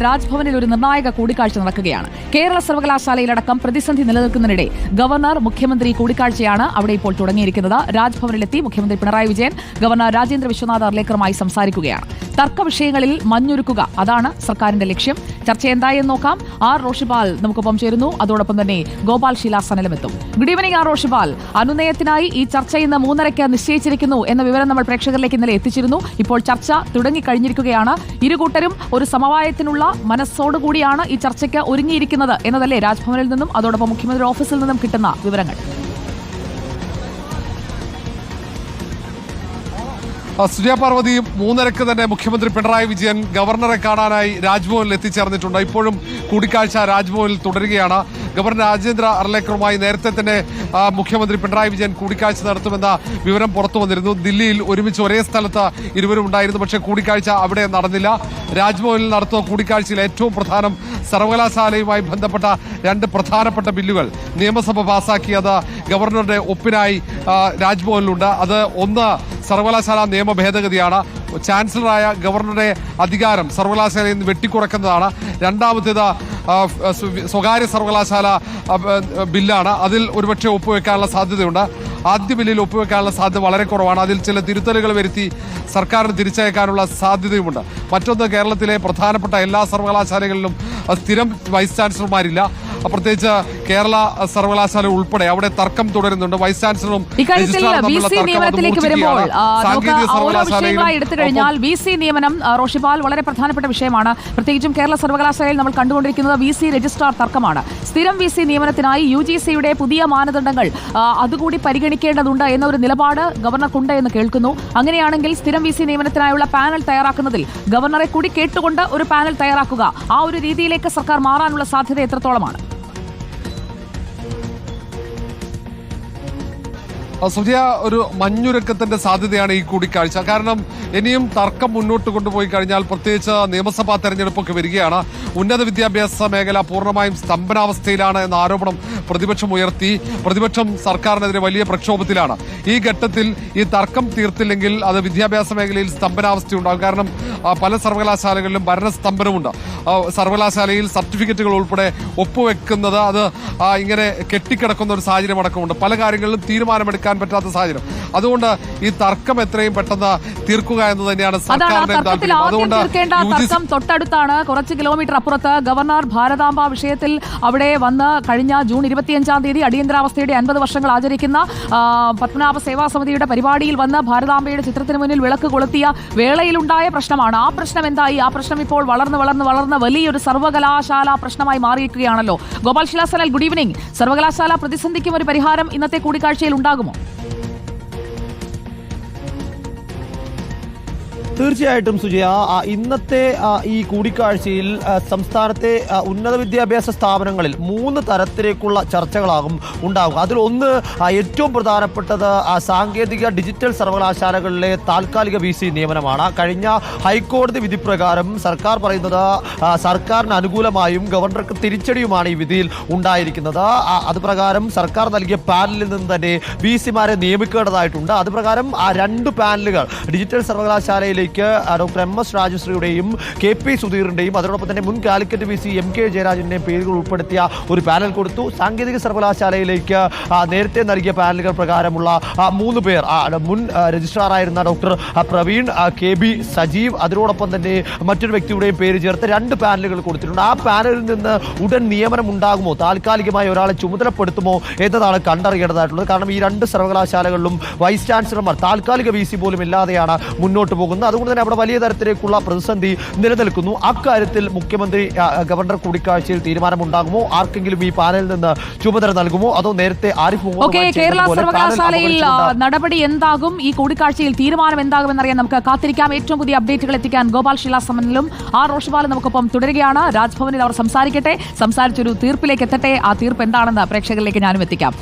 രാജ്ഭവനിൽ ഒരു നിർണായക കൂടിക്കാഴ്ച നടക്കുകയാണ്. കേരള സർവകലാശാലയിലടക്കം പ്രതിസന്ധി നിലനിൽക്കുന്നതിനിടെ ഗവർണർ മുഖ്യമന്ത്രി കൂടിക്കാഴ്ചയാണ് അവിടെ ഇപ്പോൾ തുടങ്ങിയിരിക്കുന്നത്. രാജ്ഭവനിലെത്തി മുഖ്യമന്ത്രി പിണറായി വിജയൻ ഗവർണർ രാജേന്ദ്ര വിശ്വനാഥ് അർലേക്കറുമായി സംസാരിക്കുകയാണ്. തർക്ക വിഷയങ്ങളിൽ മഞ്ഞൊരുക്കുക, അതാണ് സർക്കാരിന്റെ ലക്ഷ്യം. ചർച്ച എന്തായെന്ന് നോക്കാം. ആർ റോഷിപാൽ നമുക്കൊപ്പം ചേരുന്നു. അതോടൊപ്പം തന്നെ ഗോപാൽ ശീലാസനലും എത്തും. Good evening R Roshipal. അനുനയത്തിനായി ഈ ചർച്ച ഇന്ന് 3:30 നിശ്ചയിച്ചിരിക്കുന്നു എന്ന വിവരം നമ്മൾ പ്രേക്ഷകരിലേക്ക് ഇന്നലെ എത്തിച്ചിരുന്നു. ഇപ്പോൾ ചർച്ച തുടങ്ങിക്കഴിഞ്ഞിരിക്കുകയാണ്. ഇരുകൂട്ടരും ഒരു സമവായത്തിനുള്ള മനസ്സോടുകൂടിയാണ് ഈ ചർച്ചയ്ക്ക് ഒരുങ്ങിയിരിക്കുന്നത് എന്നതല്ലേ രാജ്ഭവനിൽ നിന്നും അതോടൊപ്പം മുഖ്യമന്ത്രി ഓഫീസിൽ നിന്നും കിട്ടുന്ന വിവരങ്ങൾ? സുജയ പാർവതി, 3:30 തന്നെ മുഖ്യമന്ത്രി പിണറായി വിജയൻ ഗവർണറെ കാണാനായി രാജ്ഭവനിൽ എത്തിച്ചേർന്നിട്ടുണ്ട്. ഇപ്പോഴും കൂടിക്കാഴ്ച രാജ്ഭവനിൽ തുടരുകയാണ്. ഗവർണർ രാജേന്ദ്ര അർലേക്കറുമായി നേരത്തെ തന്നെ മുഖ്യമന്ത്രി പിണറായി വിജയൻ കൂടിക്കാഴ്ച നടത്തുമെന്ന വിവരം പുറത്തു വന്നിരുന്നു. ദില്ലിയിൽ ഒരുമിച്ച് ഒരേ സ്ഥലത്ത് ഇരുവരും ഉണ്ടായിരുന്നു. പക്ഷേ കൂടിക്കാഴ്ച അവിടെ നടന്നില്ല. രാജ്ഭവനിൽ നടത്തുന്ന കൂടിക്കാഴ്ചയിൽ ഏറ്റവും പ്രധാനം സർവകലാശാലയുമായി ബന്ധപ്പെട്ട 2 പ്രധാനപ്പെട്ട ബില്ലുകൾ നിയമസഭ പാസാക്കിയത് ഗവർണറുടെ ഒപ്പിനായി രാജ്ഭവനിലുണ്ട്. അത് ഒന്ന് സർവകലാശാല നിയമ ഭേദഗതിയാണ്. ചാൻസലറായ ഗവർണറുടെ അധികാരം സർവകലാശാലയിൽ നിന്ന് വെട്ടിക്കുറയ്ക്കുന്നതാണ്. രണ്ടാമത്തേത് സ്വകാര്യ സർവകലാശാല ബില്ലാണ്. അതിൽ ഒരുപക്ഷെ ഒപ്പുവെക്കാനുള്ള സാധ്യതയുണ്ട്. ആദ്യ ബില്ലിൽ ഒപ്പുവെക്കാനുള്ള സാധ്യത വളരെ കുറവാണ്. അതിൽ ചില തിരുത്തലുകൾ വരുത്തി സർക്കാരിന് തിരിച്ചയക്കാനുള്ള സാധ്യതയുമുണ്ട്. മറ്റൊന്ന്, കേരളത്തിലെ പ്രധാനപ്പെട്ട എല്ലാ സർവകലാശാലകളിലും സ്ഥിരം വൈസ് ചാൻസലർമാരില്ല. പ്രത്യേകിച്ച് കേരള സർവകലാശാല ഉൾപ്പെടെ അവിടെ തർക്കം തുടരുന്നുണ്ട്. വൈസ് ചാൻസലറും എടുത്തു കഴിഞ്ഞാൽ VC നിയമനം റോഷിപാൽ വളരെ പ്രധാനപ്പെട്ട വിഷയമാണ്. പ്രത്യേകിച്ചും കേരള സർവകലാശാലയിൽ നമ്മൾ കണ്ടുകൊണ്ടിരിക്കുന്നത് VC രജിസ്ട്രാർ തർക്കമാണ്. സ്ഥിരം VC നിയമനത്തിനായി UGCയുടെ പുതിയ മാനദണ്ഡങ്ങൾ അതുകൂടി പരിഗണിക്കേണ്ടതുണ്ട് എന്ന ഒരു നിലപാട് ഗവർണർക്കുണ്ട് എന്ന് കേൾക്കുന്നു. അങ്ങനെയാണെങ്കിൽ സ്ഥിരം VC നിയമനത്തിനായുള്ള പാനൽ തയ്യാറാക്കുന്നതിൽ ഗവർണറെ കൂടി കേട്ടുകൊണ്ട് ഒരു പാനൽ തയ്യാറാക്കുക, ആ ഒരു രീതിയിലേക്ക് സർക്കാർ മാറാനുള്ള സാധ്യത എത്രത്തോളമാണ്? സുജയ, ഒരു മഞ്ഞുരുക്കത്തിന്റെ സാധ്യതയാണ് ഈ കൂടിക്കാഴ്ച. കാരണം ഇനിയും തർക്കം മുന്നോട്ട് കൊണ്ടുപോയി കഴിഞ്ഞാൽ, പ്രത്യേകിച്ച് നിയമസഭാ തെരഞ്ഞെടുപ്പൊക്കെ വരികയാണ്, ഉന്നത വിദ്യാഭ്യാസ മേഖല പൂർണ്ണമായും സ്തംഭനാവസ്ഥയിലാണ് എന്ന ആരോപണം പ്രതിപക്ഷം ഉയർത്തി. പ്രതിപക്ഷം സർക്കാരിനെതിരെ വലിയ പ്രക്ഷോഭത്തിലാണ്. ഈ ഘട്ടത്തിൽ ഈ തർക്കം തീർത്തില്ലെങ്കിൽ അത് വിദ്യാഭ്യാസ മേഖലയിൽ സ്തംഭനാവസ്ഥയുണ്ടാകും. കാരണം പല സർവകലാശാലകളിലും ഭരണസ്തംഭനമുണ്ട്. സർവകലാശാലയിൽ സർട്ടിഫിക്കറ്റുകൾ ഉൾപ്പെടെ ഒപ്പുവെക്കുന്നത് അത് ഇങ്ങനെ കെട്ടിക്കിടക്കുന്ന ഒരു സാഹചര്യം അടക്കമുണ്ട്. പല കാര്യങ്ങളിലും തീരുമാനമെടുക്കാൻ പറ്റാത്ത സാഹചര്യം. അതുകൊണ്ട് ഈ തർക്കം എത്രയും പെട്ടെന്ന് തീർക്കുക എന്ന് തന്നെയാണ് സർക്കാരിന്റെ താല്പര്യം. അതുകൊണ്ട് തർക്കം തൊട്ടടുത്താണ്, കുറച്ച് കിലോമീറ്റർ അപ്പുറത്ത്. ഗവർണർ ഭാരതാംബ വിഷയത്തിൽ അവിടെ വന്ന് കഴിഞ്ഞ ജൂൺ 25 അടിയന്തരാവസ്ഥയുടെ 50 വർഷങ്ങൾ ആചരിക്കുന്ന പത്മനാഭ സേവാ സമിതിയുടെ പരിപാടിയിൽ വന്ന് ഭാരതാംബയുടെ ചിത്രത്തിന് മുന്നിൽ വിളക്ക് കൊളുത്തിയ വേളയിലുണ്ടായ പ്രശ്നമാണ്. ആ പ്രശ്നം എന്തായി? ആ പ്രശ്നം ഇപ്പോൾ വളർന്ന് വലിയൊരു സർവകലാശാല പ്രശ്നമായി മാറിയിരിക്കുകയാണല്ലോ. ഗോപാൽ ശിലാസനൽ, ഗുഡ് ഈവനിംഗ്. സർവകലാശാല പ്രതിസന്ധിക്കും ഒരു പരിഹാരം ഇന്നത്തെ കൂടിക്കാഴ്ചയിൽ ഉണ്ടാകുമോ? തീർച്ചയായിട്ടും സുജയ, ഇന്നത്തെ ഈ കൂടിക്കാഴ്ചയിൽ സംസ്ഥാനത്തെ ഉന്നത വിദ്യാഭ്യാസ സ്ഥാപനങ്ങളിൽ 3 തരത്തിലേക്കുള്ള ചർച്ചകളാകും ഉണ്ടാകുക. അതിലൊന്ന് ഏറ്റവും പ്രധാനപ്പെട്ടത് സാങ്കേതിക ഡിജിറ്റൽ സർവകലാശാലകളിലെ താൽക്കാലിക VC നിയമനമാണ്. കഴിഞ്ഞ ഹൈക്കോടതി വിധി പ്രകാരം സർക്കാർ പറയുന്നത് സർക്കാരിന് അനുകൂലമായും ഗവർണർക്ക് തിരിച്ചടിയുമാണ് ഈ വിധിയിൽ ഉണ്ടായിരിക്കുന്നത്. അതുപ്രകാരം സർക്കാർ നൽകിയ പാനലിൽ നിന്ന് തന്നെ VCമാരെ നിയമിക്കേണ്ടതായിട്ടുണ്ട്. അതുപ്രകാരം ആ 2 പാനലുകൾ ഡിജിറ്റൽ സർവകലാശാലയിലെ ഡോക്ടർ MS രാജശ്രീയുടെയും KP സുധീറിന്റെയും അതോടൊപ്പം തന്നെ മുൻ കാലിക്കറ്റ് VC MK ജയരാജന്റെയും പേരുകൾ ഉൾപ്പെടുത്തിയ ഒരു പാനൽ കൊടുത്തു. സാങ്കേതിക സർവകലാശാലയിലേക്ക് നേരത്തെ നൽകിയ പാനലുകൾ പ്രകാരമുള്ള 3 പേർ, മുൻ രജിസ്ട്രാറായിരുന്ന ഡോക്ടർ പ്രവീൺ, KB സജീവ്, അതിനോടൊപ്പം തന്നെ മറ്റൊരു വ്യക്തിയുടെയും പേര് ചേർത്ത് 2 പാനലുകൾ കൊടുത്തിട്ടുണ്ട്. ആ പാനലിൽ നിന്ന് ഉടൻ നിയമനം ഉണ്ടാകുമോ, താൽക്കാലികമായി ഒരാളെ ചുമതലപ്പെടുത്തുമോ എന്നതാണ് കണ്ടറിയേണ്ടതായിട്ടുള്ളത്. കാരണം ഈ 2 സർവകലാശാലകളിലും വൈസ് ചാൻസലർമാർ താൽക്കാലിക VC പോലും ഇല്ലാതെയാണ് മുന്നോട്ട് പോകുന്നത്. അതുകൊണ്ട് തന്നെ അവിടെ വലിയ തരത്തിലേക്കുള്ള പ്രതിസന്ധി നിലനിൽക്കുന്നു. അക്കാര്യത്തിൽ മുഖ്യമന്ത്രി ഗവർണർ കൂടിക്കാഴ്ചയിൽ തീരുമാനമുണ്ടാകുമോ? ആർക്കെങ്കിലും ഈ പാനലിൽ നിന്ന് ചുമതല നൽകുമോ? അതോ നേരത്തെ ആരിഫ് മുഹമ്മദ് കേരള സർവകലാശാലയിൽ നടപടി എന്താകും, ഈ കൂടിക്കാഴ്ചയിൽ തീരുമാനം എന്താകുമെന്നറിയാൻ നമുക്ക് കാത്തിരിക്കാം. ഏറ്റവും പുതിയ അപ്ഡേറ്റുകൾ എത്തിക്കാൻ ഗോപാൽ ശിലാസമനിലും ആർ റോഷിപാലും നമുക്കൊപ്പം തുടരുകയാണ്. രാജ്ഭവനിൽ അവർ സംസാരിച്ചൊരു തീർപ്പിലേക്ക് എത്തട്ടെ. ആ തീർപ്പ് എന്താണെന്ന് പ്രേക്ഷകരിലേക്ക് ഞാനും എത്തിക്കാം.